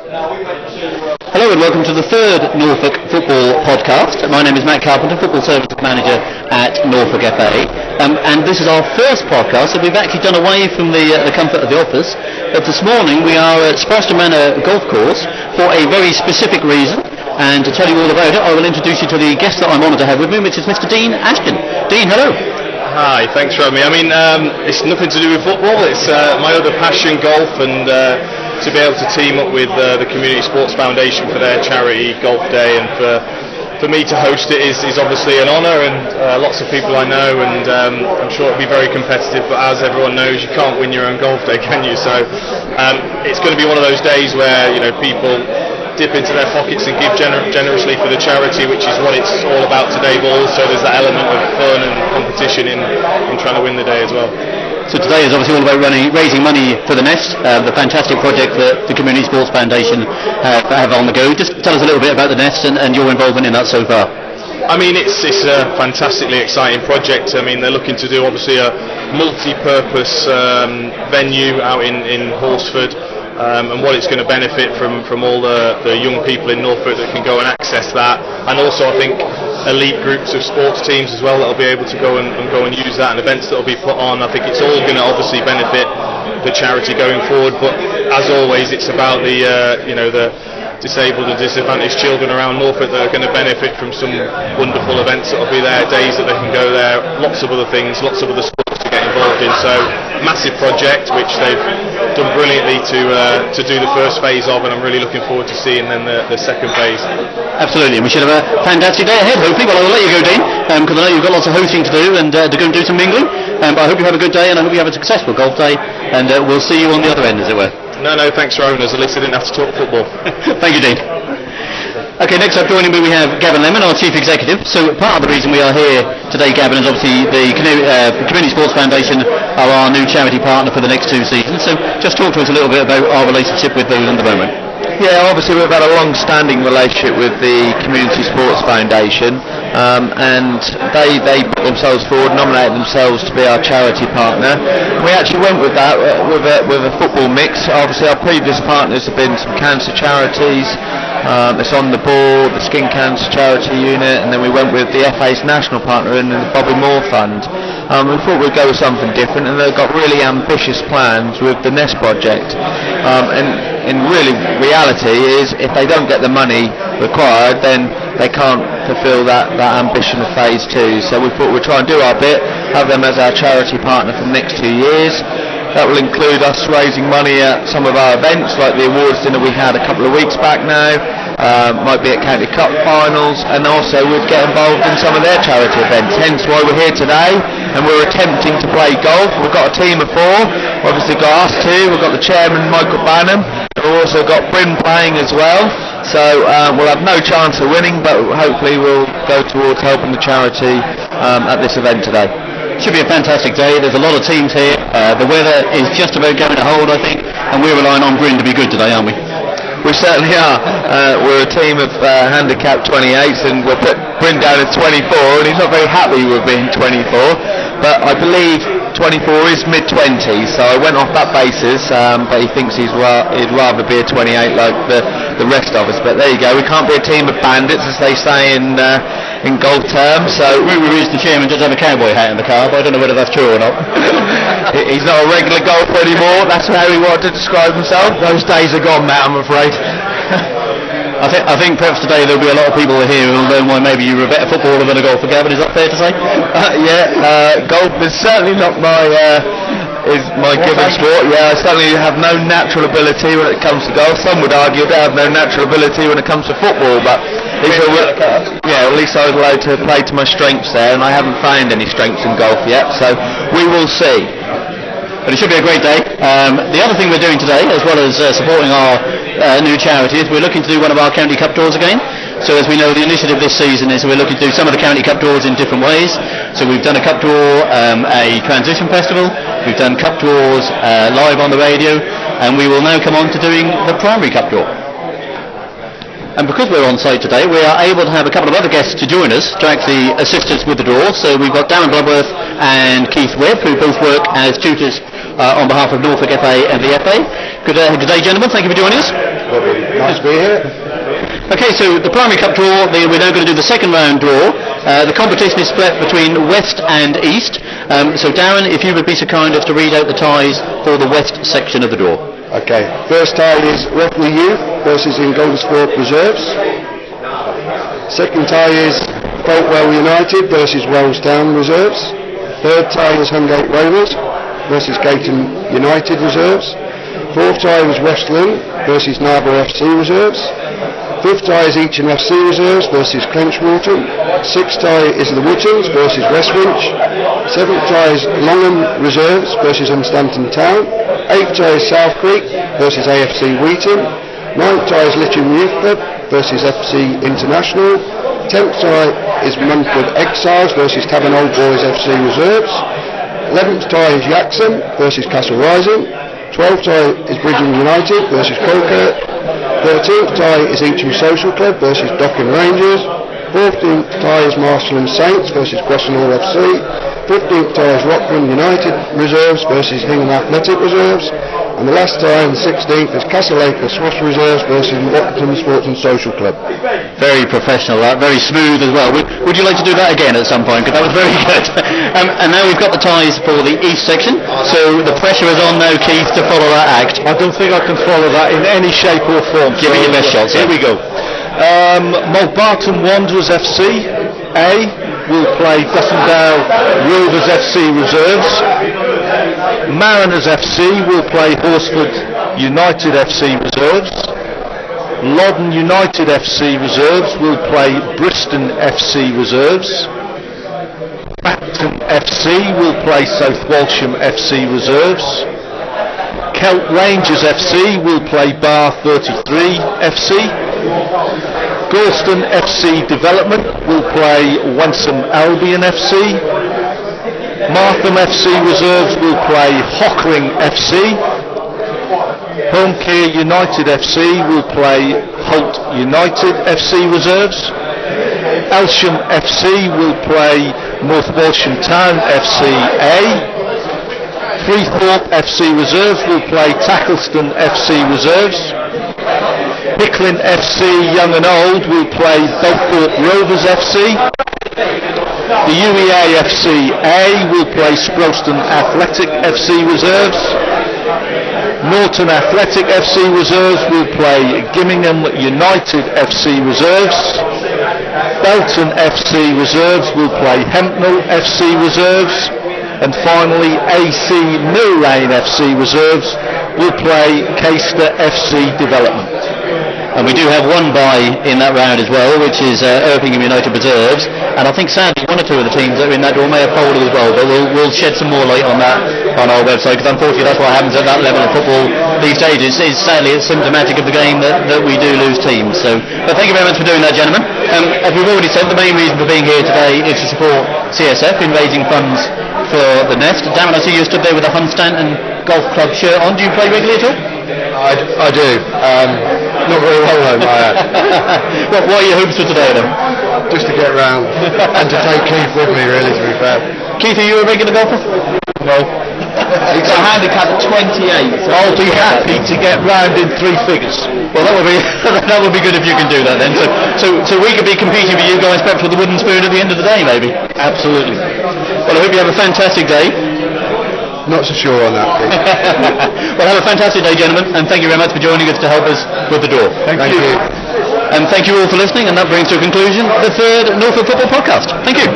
Hello and welcome to the third Norfolk Football Podcast. My name is Matt Carpenter, Football Services Manager at Norfolk FA. And this is our first podcast that we've actually done away from the comfort of the office. But this morning we are at Sprowston Manor Golf Course for a very specific reason. And to tell you all about it, I will introduce you to the guest that I'm honoured to have with me, which is Mr. Dean Ashton. Dean, hello. Hi, thanks for having me. I mean, it's nothing to do with football. It's my other passion, golf, and to be able to team up with the Community Sports Foundation for their charity golf day, and for me to host it is obviously an honour, and lots of people I know, and I'm sure it'll be very competitive, but as everyone knows, you can't win your own golf day, can you? So it's going to be one of those days where, you know, people dip into their pockets and give generously for the charity, which is what it's all about today, but also there's that element of fun and competition in trying to win the day as well. So today is obviously all about raising money for the Nest, the fantastic project that the Community Sports Foundation have on the go. Just tell us a little bit about the Nest and your involvement in that so far. I mean, it's a fantastically exciting project. I mean, they're looking to do obviously a multi-purpose venue out in Horsford. And what it's going to benefit from all the young people in Norfolk that can go and access that, and also I think elite groups of sports teams as well that will be able to go and use that, and events that will be put on. I think it's all going to obviously benefit the charity going forward, but as always it's about the disabled and disadvantaged children around Norfolk that are going to benefit from some wonderful events that will be there, days that they can go there, lots of other things, lots of other sports to get involved in. So massive project which they've done brilliantly to do the first phase of, and I'm really looking forward to seeing then the second phase. Absolutely, and we should have a fantastic day ahead, hopefully. Well, I will let you go, Dean, because I know you've got lots of hosting to do and to go and do some mingling, but I hope you have a good day and I hope you have a successful golf day, and we'll see you on the other end, as it were. No, thanks for having us. At least I didn't have to talk football. Thank you, Dean. Okay, next up joining me we have Gavin Lemmon, our Chief Executive. So part of the reason we are here today, Gavin, is obviously the Community Sports Foundation are our new charity partner for the next 2 seasons. So just talk to us a little bit about our relationship with those at the moment. Yeah, obviously we've had a long-standing relationship with the Community Sports Foundation, and they put themselves forward, nominated themselves to be our charity partner. We actually went with that with a football mix. Obviously our previous partners have been some cancer charities. It's on the board, the Skin Cancer Charity Unit, and then we went with the FA's national partner and the Bobby Moore Fund. We thought we'd go with something different, and they've got really ambitious plans with the Nest project. And really, reality is, if they don't get the money required, then they can't fulfil that ambition of phase 2. So we thought we'd try and do our bit, have them as our charity partner for the next 2 years. That will include us raising money at some of our events, like the awards dinner we had a couple of weeks back now, might be at County Cup finals, and also we'd get involved in some of their charity events, hence why we're here today, and we're attempting to play golf. We've got a team of 4, obviously got us 2, we've got the Chairman Michael Banham, we've also got Bryn playing as well, so we'll have no chance of winning, but hopefully we'll go towards helping the charity at this event today. Should be a fantastic day. There's a lot of teams here. The weather is just about going to hold, I think, and we're relying on Bryn to be good today, aren't we? We certainly are. We're a team of handicapped 28s, and we'll put Bryn down at 24, and he's not very happy with being 24, but I believe 24 is mid-20s, so I went off that basis, but he thinks he'd rather be a 28 like the rest of us. But there you go, we can't be a team of bandits, as they say in golf terms. So rumour is the chairman does have a cowboy hat in the car, but I don't know whether that's true or not. He's not a regular golfer anymore, that's how he wanted to describe himself. Those days are gone, Matt, I'm afraid. I think perhaps today there'll be a lot of people here who will learn why maybe you're a better footballer than a golfer, Gavin. Is that fair to say? Golf is certainly not my given sport. Yeah, I certainly have no natural ability when it comes to golf. Some would argue that I have no natural ability when it comes to football, but at least I was allowed to play to my strengths there, and I haven't found any strengths in golf yet, so we will see. But it should be a great day. The other thing we're doing today, as well as supporting our new charity, is we're looking to do one of our County Cup draws again. So as we know, the initiative this season is we're looking to do some of the County Cup draws in different ways. So we've done a Cup draw, a transition festival, we've done Cup draws live on the radio, and we will now come on to doing the primary Cup draw. And because we're on site today, we are able to have a couple of other guests to join us to actually assist us with the draw. So we've got Darren Bloodworth and Keith Webb, who both work as tutors on behalf of Norfolk FA and the FA. Good day, gentlemen. Thank you for joining us. Lovely. Nice to be here. Okay, so the primary cup draw, we're now going to do the second round draw. The competition is split between West and East. So Darren, if you would be so kind as to read out the ties for the West section of the draw. Okay, first tie is Rockley Youth versus Ingoldsthorpe Reserves. Second tie is Folkwell United versus Wellstown Reserves. Third tie is Hungate Rovers versus Gayton United Reserves. Fourth tie is Westland versus Narborough FC Reserves. Fifth tie is Eacham FC Reserves versus Clenchwater. Sixth tie is the Wootons versus Westwinch. Seventh tie is Longham Reserves versus Hunstanton Town. Eighth tie is South Creek versus AFC Wheaton. Ninth tie is Litcham Youth Club versus FC International. 10th tie is Munford Exiles versus Tavern Old Boys FC Reserves. 11th tie is Yaxham versus Castle Rising. 12th tie is Bridgend United versus Colkirk. 13th tie is Eacham Social Club versus Docking Rangers. 14th tie is Marshall and Saints versus Gressonall FC. 15th tie is Rockland United Reserves versus Hingham Athletic Reserves. And the last tie, and the 16th, is Castleacre Swash Reserves versus Waterton Sports and Social Club. Very professional, very smooth as well. Would you like to do that again at some point? Because that was very good. And now we've got the ties for the East section. So the pressure is on now, Keith, to follow that act. I don't think I can follow that in any shape or form. Give it your best shot, sir. Here we go. Mulbarton Wanderers FC A will play Dussendale Rovers FC Reserves. Mariners FC will play Horsford United FC Reserves. Loddon United FC Reserves will play Bristol FC Reserves. Acton FC will play South Walsham FC Reserves. Kelt Rangers FC will play Bar 33 FC. Gorleston FC Development will play Wensum Albion FC. Martham FC Reserves will play Hockering FC. Homecare United FC will play Holt United FC Reserves. Elsham FC will play North Walsham Town FC A. Freethorpe FC Reserves will play Tackleston FC Reserves. Picklin FC Young and Old will play Belthorpe Rovers FC. The UEA FC A will play Sprowston Athletic FC Reserves. Norton Athletic FC Reserves will play Gimmingham United FC Reserves. Belton FC Reserves will play Hempnell FC Reserves. And finally AC Millrain FC Reserves will play Caister FC Development. And we do have one bye in that round as well, which is Erpingham United Reserves. And I think sadly one or two of the teams that are in that draw may have folded as well, but we'll shed some more light on that on our website, because unfortunately that's what happens at that level of football these days. Sadly it's symptomatic of the game that we do lose teams. So, but thank you very much for doing that, gentlemen. As we've already said, the main reason for being here today is to support CSF in raising funds for the Nest. Darren, I see you stood there with a Hunstanton Golf Club shirt on. Do you play regularly at all? I do. Not very well though, What are your hopes for today then? Just to get round and to take Keith with me, really, to be fair. Keith, are you a regular golfer? No. It's a handicap of 28. So I'll be happy to get round in three figures. Well, that would be good if you can do that then. So we could be competing with you guys, perhaps with the wooden spoon at the end of the day, maybe. Absolutely. Well, I hope you have a fantastic day. Not so sure on that. Well, have a fantastic day, gentlemen, and thank you very much for joining us to help us with the draw. Thank you. And thank you all for listening, and that brings to a conclusion the third Norfolk Football Podcast. Thank you.